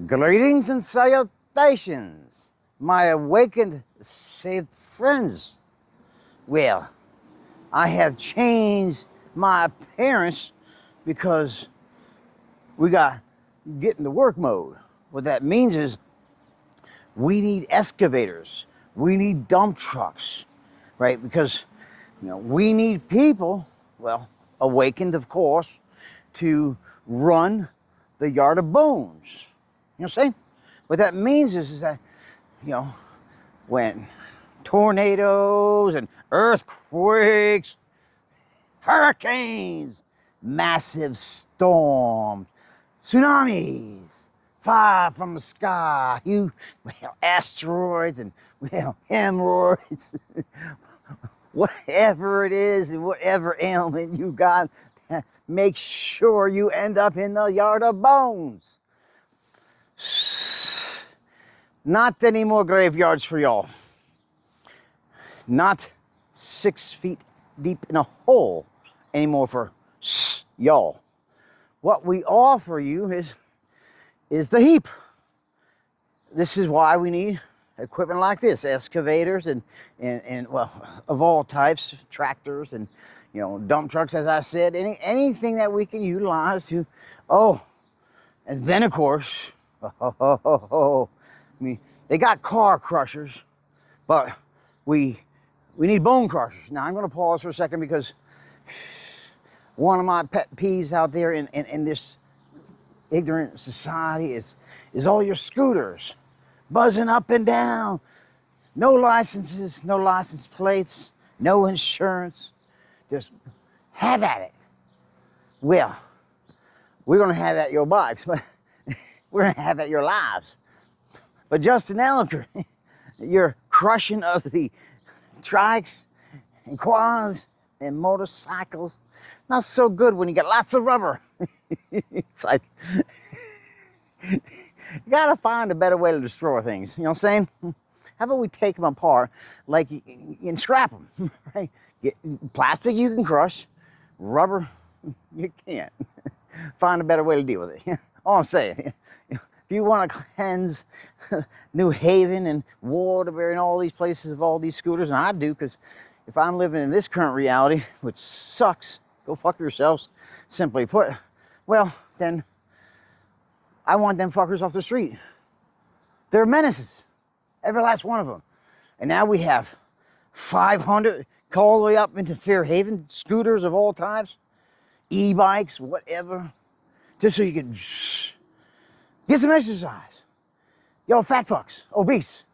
Greetings and salutations, my awakened, saved friends. Well, I have changed my appearance because we got get into work mode. What that means is we need excavators, we need dump trucks, right? Because we need people, well, awakened of course, to run the yard of bones. You know what I'm saying? What that means is that, when tornadoes and earthquakes, hurricanes, massive storms, tsunamis, fire from the sky, asteroids and hemorrhoids, whatever it is and whatever ailment you got, make sure you end up in the yard of bones. Not any more graveyards for y'all. Not 6 feet deep in a hole anymore for y'all. What we offer you is the heap. This is why we need equipment like this, excavators and well, of all types, tractors and dump trucks, as I said, anything that we can utilize to, and then of course, I mean, they got car crushers, but we need bone crushers. Now I'm going to pause for a second because one of my pet peeves out there in this ignorant society is all your scooters buzzing up and down. No licenses, no license plates, no insurance. Just have at it. Well, we're going to have at your bikes, but we're going to have at your lives. But Justin Elliker, your crushing of the trikes and quads and motorcycles, not so good when you got lots of rubber. It's like, you gotta find a better way to destroy things. You know what I'm saying? How about we take them apart and scrap them, right? Plastic you can crush, rubber you can't. Find a better way to deal with it. All I'm saying, if you want to cleanse New Haven and Waterbury and all these places of all these scooters, and I do, because if I'm living in this current reality, which sucks, go fuck yourselves, simply put, well, then I want them fuckers off the street. They're menaces, every last one of them. And now we have 500 all the way up into Fairhaven, scooters of all types, e-bikes, whatever, just so you can get some exercise. Y'all fat fucks, obese.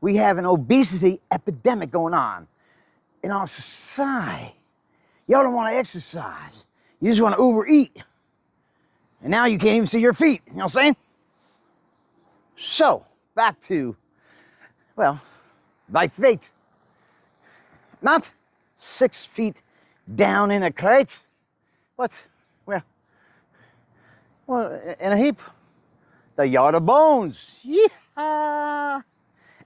We have an obesity epidemic going on in our society. Y'all don't want to exercise. You just want to Uber eat. And now you can't even see your feet. You know what I'm saying? So, back to, well, thy fate. Not 6 feet down in a crate, but, well, in a heap. The yard of bones. Yeehaw!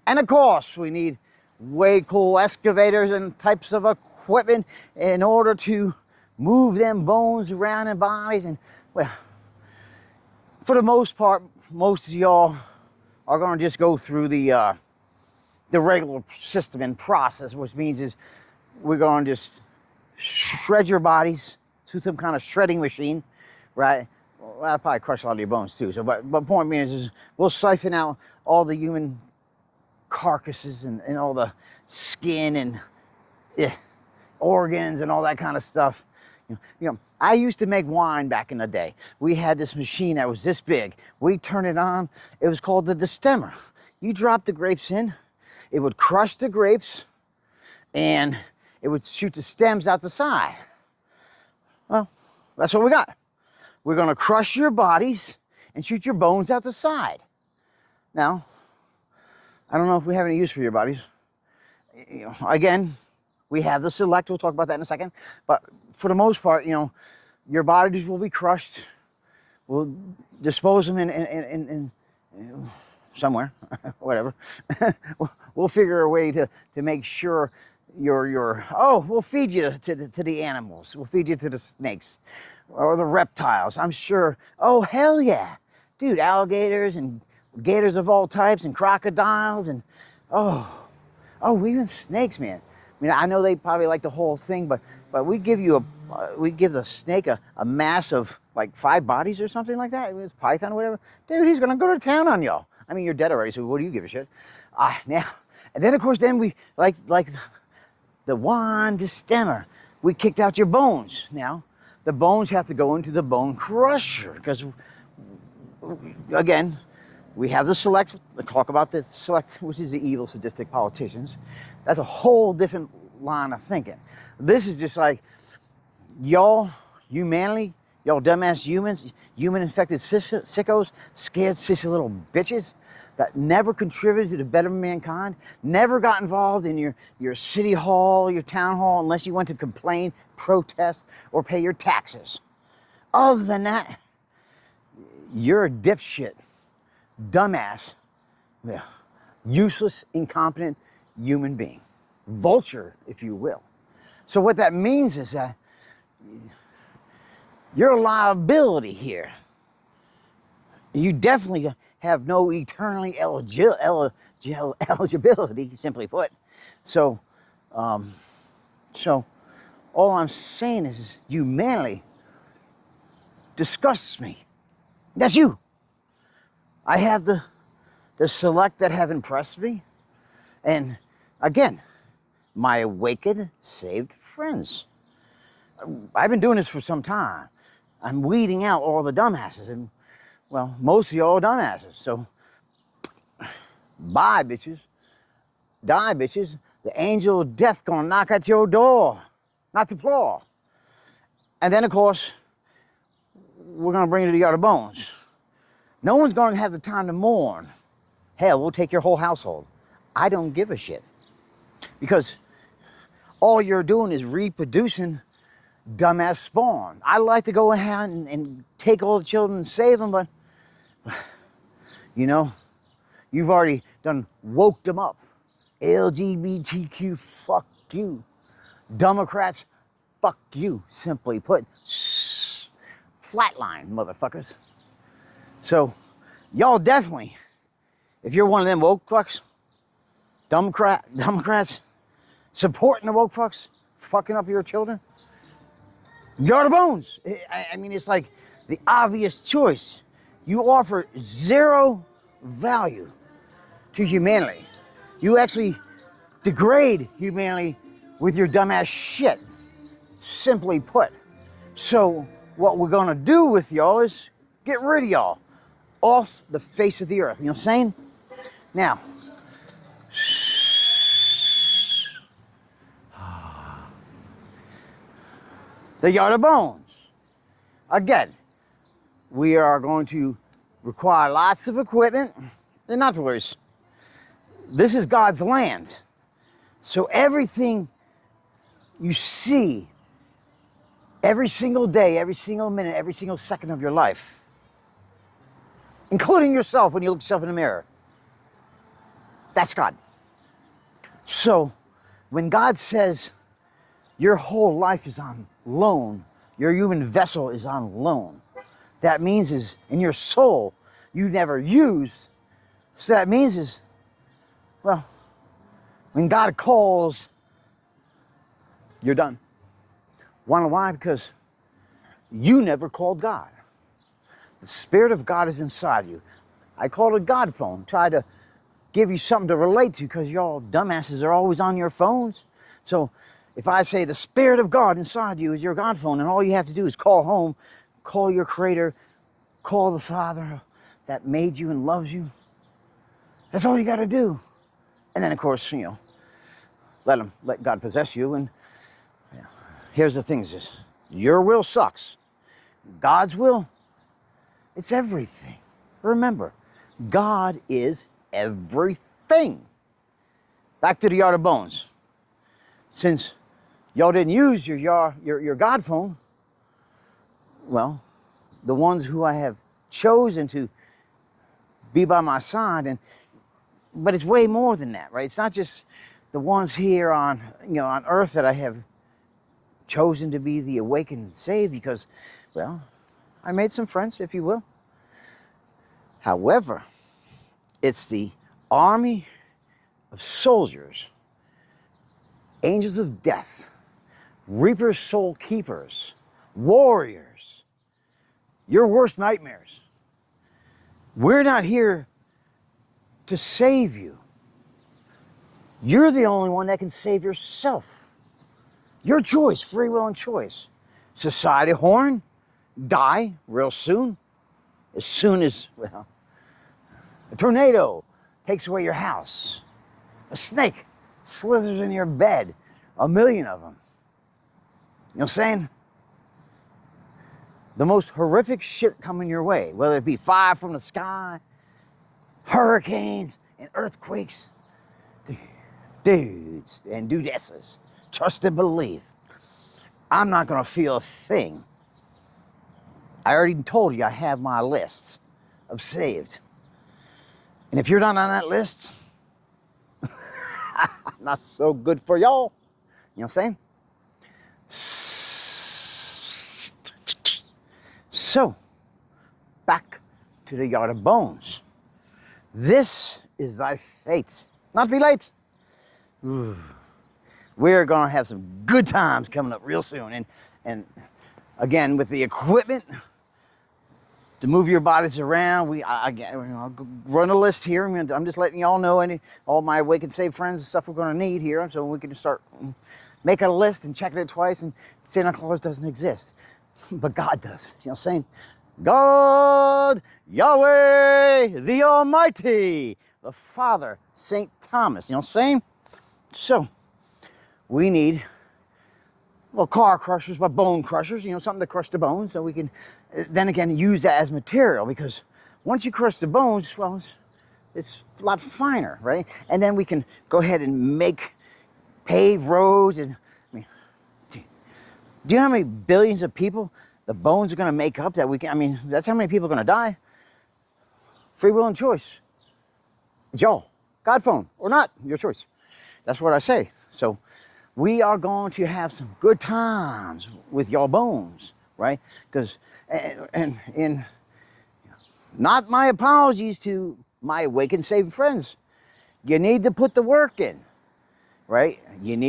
And of course, we need way cool excavators and types of equipment in order to move them bones around in bodies. And, well, for the most part, most of y'all are going to just go through the regular system and process, which means is we're going to just shred your bodies through some kind of shredding machine, right? Well, I'll probably crush a lot of your bones too. So, but point being is we'll siphon out all the human carcasses and all the skin and organs and all that kind of stuff. I used to make wine back in the day. We had this machine that was this big. We turned it on. It was called the destemmer. You drop the grapes in, it would crush the grapes, and it would shoot the stems out the side. Well, that's what we got. We're going to crush your bodies and shoot your bones out the side. Now, I don't know if we have any use for your bodies. Again, we have the select. We'll talk about that in a second. But for the most part, your bodies will be crushed. We'll dispose them in somewhere, whatever. We'll figure a way to make sure we'll feed you to the animals. We'll feed you to the snakes or the reptiles. I'm sure. Oh, hell yeah. dude, alligators and gators of all types and crocodiles and, oh, even snakes, man. I mean, I know they probably like the whole thing, but we give the snake a mass of like 5 bodies or something like that. It was python or whatever. Dude, he's gonna go to town on y'all. I mean, you're dead already, so what do you give a shit? Now, and then of course, then we like the wand stemmer. We kicked out your bones. Now, the bones have to go into the bone crusher because, again, we have the select. We'll talk about the select, which is the evil, sadistic politicians. That's a whole different line of thinking. This is just like y'all, humanly, y'all dumbass humans, human-infected sickos, scared sissy little bitches that never contributed to the betterment of mankind, never got involved in your city hall, your town hall, unless you went to complain, protest, or pay your taxes. Other than that, you're a dipshit, dumbass, useless, incompetent human being. Vulture, if you will. So what that means is that you're a liability here. You definitely have no eternally eligibility, simply put. So all I'm saying is humanity disgusts me. That's you. I have the select that have impressed me. And again, my awakened, saved friends. I've been doing this for some time. I'm weeding out all the dumbasses, and well, mostly all dumbasses. So, bye, bitches. Die, bitches. The angel of death gonna knock at your door, not the floor. And then, of course, we're gonna bring you to the yard of bones. No one's gonna have the time to mourn. Hell, we'll take your whole household. I don't give a shit. Because all you're doing is reproducing dumbass spawn. I like to go ahead and take all the children and save them, but, you know, you've already done woke them up. LGBTQ, fuck you. Democrats, fuck you. Simply put, flatline, motherfuckers. So, y'all definitely, if you're one of them woke fucks, Democrats, supporting the woke fucks, fucking up your children, yard of bones. I mean, it's like the obvious choice. You offer zero value to humanity. You actually degrade humanity with your dumbass shit, simply put. So what we're gonna do with y'all is get rid of y'all off the face of the earth. You know what I'm saying? Now, the yard of bones. Again, we are going to require lots of equipment. And not to worry, this is God's land. So everything you see every single day, every single minute, every single second of your life, including yourself when you look yourself in the mirror, that's God. So when God says your whole life is on loan, your human vessel is on loan, that means is in your soul you never used. So that means is, well, when God calls, you're done. Wanna know why? Because you never called God. The Spirit of God is inside you. I call it a God phone. Try to give you something to relate to because y'all dumbasses are always on your phones. So if I say the Spirit of God inside you is your God phone and all you have to do is call home, call your Creator, call the Father that made you and loves you, that's all you got to do. And then, of course, you know, let God possess you. And here's the thing is this: your will sucks. God's will, it's everything. Remember, God is everything. Back to the yard of bones. Since y'all didn't use your God phone, well, the ones who I have chosen to be by my side, but it's way more than that, right? It's not just the ones here on earth that I have chosen to be the awakened and saved because, well, I made some friends, if you will. However, it's the army of soldiers, angels of death, reapers, soul keepers, warriors, your worst nightmares. We're not here to save you. You're the only one that can save yourself. Your choice, free will and choice. Society horn, die real soon. As soon as, well, a tornado takes away your house. A snake slithers in your bed. 1 million of them. You know what I'm saying? The most horrific shit coming your way, whether it be fire from the sky, hurricanes, and earthquakes. Dudes and dudesses, trust and believe. I'm not gonna feel a thing. I already told you I have my list of saved. And if you're not on that list, not so good for y'all. You know what I'm saying? So, back to the yard of bones. This is thy fate. Not to be late. Ooh. We're gonna have some good times coming up real soon. And again, with the equipment to move your bodies around, I'll run a list here. I'm just letting y'all know all my Wake and Save friends and stuff we're gonna need here, so we can start making a list and checking it twice. And Santa Claus doesn't exist, but God does. You know what I'm saying? God, Yahweh, the Almighty, the Father, St. Thomas. You know what I'm saying? So, we need, well, car crushers, but bone crushers, something to crush the bones, so we can, then again, use that as material, because once you crush the bones, well, it's a lot finer, right? And then we can go ahead and pave roads, and, do you know how many billions of people the bones are gonna make up that we can, that's how many people are gonna die? Free will and choice. It's y'all. God phone, or not, your choice. That's what I say. So we are going to have some good times with your bones, right? Because, and not my apologies to my Awake and Save friends. You need to put the work in, right?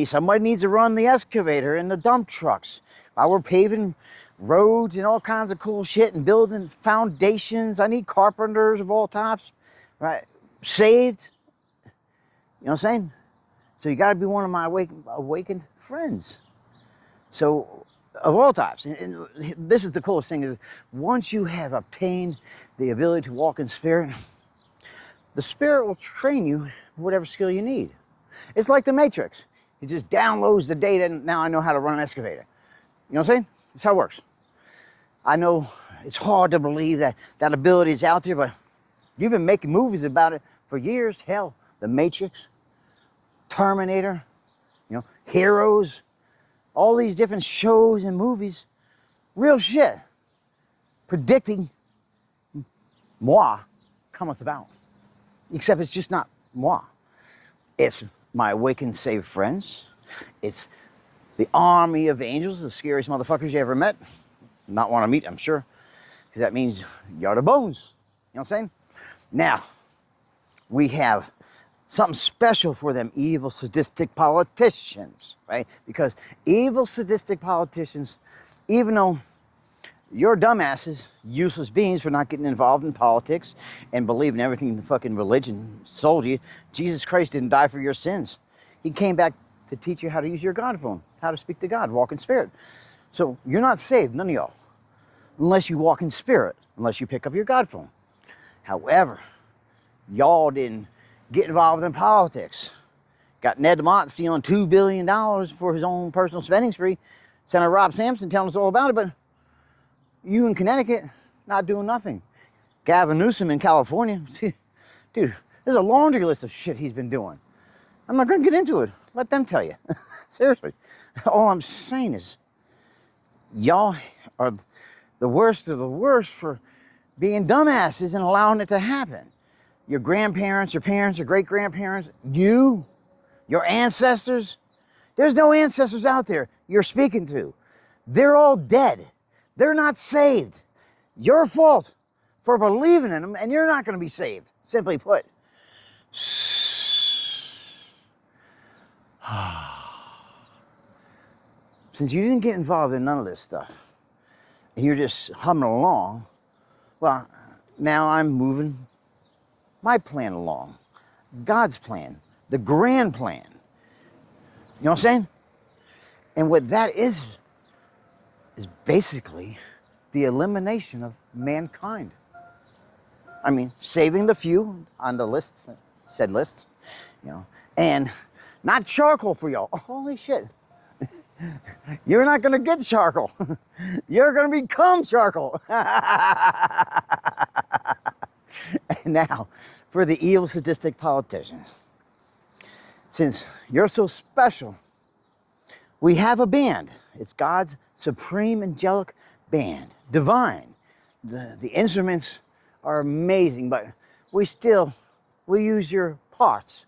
Somebody needs to run the excavator and the dump trucks. While we're paving roads and all kinds of cool shit and building foundations, I need carpenters of all types, right? Saved. You know what I'm saying? So you got to be one of my awakened friends. So, of all types. And this is the coolest thing, is once you have obtained the ability to walk in spirit, the spirit will train you whatever skill you need. It's like the Matrix. It just downloads the data, and now I know how to run an excavator. You know what I'm saying? That's how it works. I know it's hard to believe that ability is out there, but you've been making movies about it for years. Hell, the Matrix, Terminator, Heroes, all these different shows and movies, real shit, predicting moi cometh about. Except it's just not moi. It's my awakened saved friends. It's the army of angels, the scariest motherfuckers you ever met. Not want to meet, I'm sure, because that means you're the bones. You know what I'm saying? Now, we have something special for them evil, sadistic politicians, right? Because evil, sadistic politicians, even though you're dumbasses, useless beings for not getting involved in politics and believing everything the fucking religion sold you, Jesus Christ didn't die for your sins. He came back to teach you how to use your God phone, how to speak to God, walk in spirit. So you're not saved, none of y'all, unless you walk in spirit, unless you pick up your God phone. However, y'all didn't get involved in politics. Got Ned Lamont stealing $2 billion for his own personal spending spree. Senator Rob Sampson telling us all about it, but you in Connecticut, not doing nothing. Gavin Newsom in California, dude, there's a laundry list of shit he's been doing. I'm not gonna get into it. Let them tell you. Seriously. All I'm saying is, y'all are the worst of the worst for being dumbasses and allowing it to happen. Your grandparents, your parents, your great-grandparents, your ancestors. There's no ancestors out there you're speaking to. They're all dead. They're not saved. Your fault for believing in him, and you're not going to be saved. Simply put. Since you didn't get involved in none of this stuff, and you're just humming along, well, now I'm moving my plan along. God's plan, the grand plan. You know what I'm saying? And what that is basically the elimination of mankind. I mean, saving the few on the list, said lists, you know, and not charcoal for y'all. Holy shit. You're not gonna get charcoal. You're gonna become charcoal. And now, for the evil, sadistic politicians. Since you're so special, we have a band. It's God's supreme angelic band, divine. The instruments are amazing, but we use your parts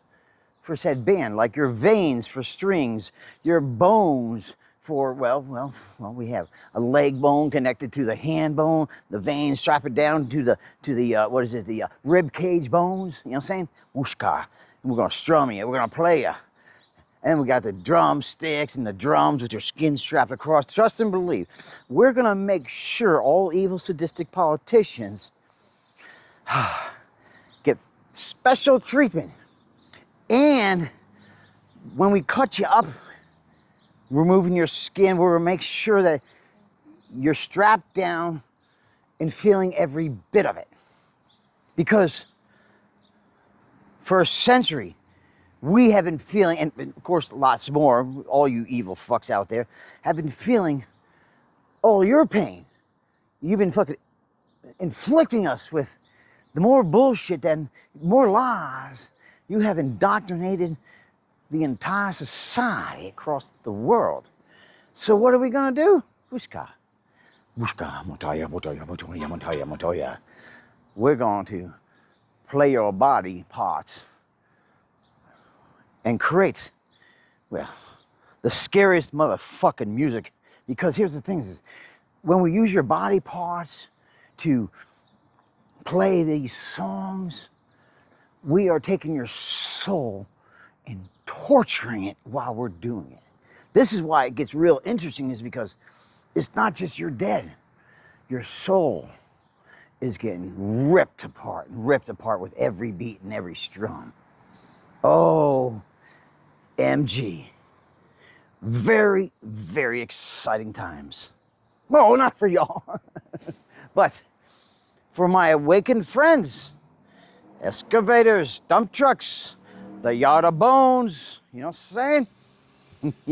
for said band, like your veins for strings, your bones for, well, we have a leg bone connected to the hand bone, the veins strap it down to the rib cage bones, you know what I'm saying? Whooshka. And we're gonna strum you, we're gonna play you. And we got the drumsticks and the drums with your skin strapped across. Trust and believe. We're gonna make sure all evil, sadistic politicians get special treatment. And when we cut you up, removing your skin, we're gonna make sure that you're strapped down and feeling every bit of it. Because for a century, we have been feeling, and of course lots more, all you evil fucks out there, have been feeling all your pain. You've been fucking inflicting us with the more bullshit and more lies. You have indoctrinated the entire society across the world. So what are we gonna do? Whooshka. Whooshka, motoya, motoya, motoya, motoya, motoya. We're going to play your body parts and create, well, the scariest motherfucking music. Because here's the thing is, when we use your body parts to play these songs, we are taking your soul and torturing it while we're doing it. This is why it gets real interesting, is because it's not just you're dead. Your soul is getting ripped apart with every beat and every strum. Oh, MG. Very, very exciting times. Well, not for y'all, but for my awakened friends, excavators, dump trucks, the yard of bones, you know what I'm saying?